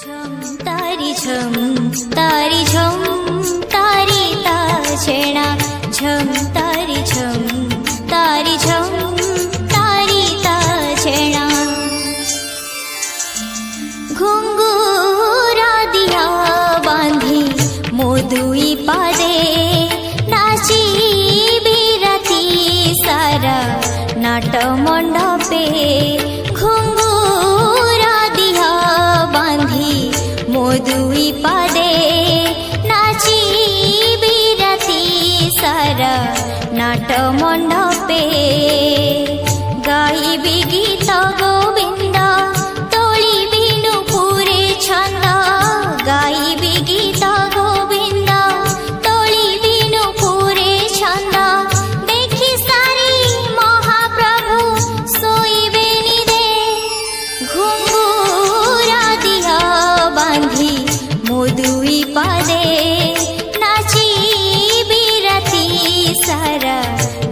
तारी झम तारी ताछेणा झम तारी झम तारी ताछेणा घुंगुरा दिया बांधी मोदुई पादे नाची बिराती सारा नाट मंडपे घुंगुरा दिया बांधी मोदुई पादे नाची बिराती सारा नाट मंडपे गाइबी गीत गोविंद तोली बिनु पूरे छंद गाइबी गीत गोविंद तोली बिनु पूरे छंद देखी सारी महाप्रभु सोईबे निदे घुंगुरा दिया बांधी मोदुई पादे नाची बिराती सारा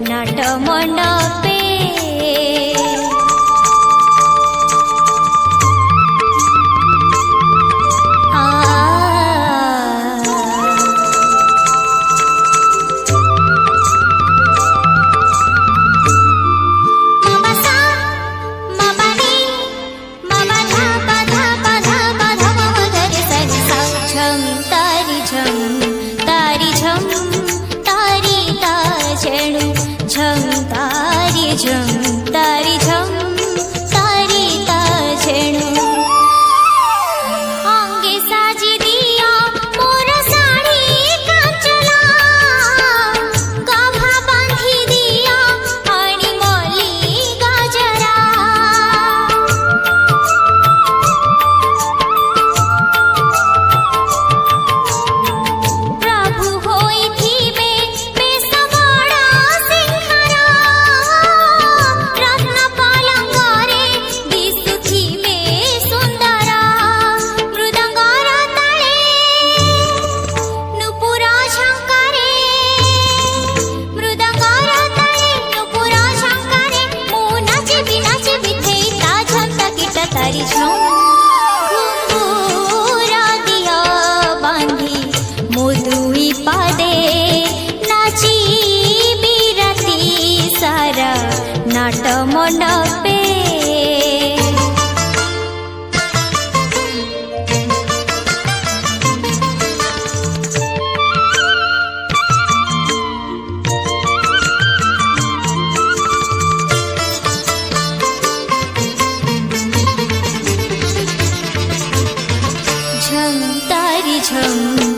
नाट मंडपे झम तारी झम तारी ताछेणु अंगे साजी दिया मोर साड़ी कांचला गाभा बांधी दिया आणी मली गाजरा प्रभु होई थीबे बेस बड़ा सिंहारा तारी झम घुंगुरा दिया बांधी मोदुई पादे नाची बिराती सारा नाट मंडपे झम तारी झम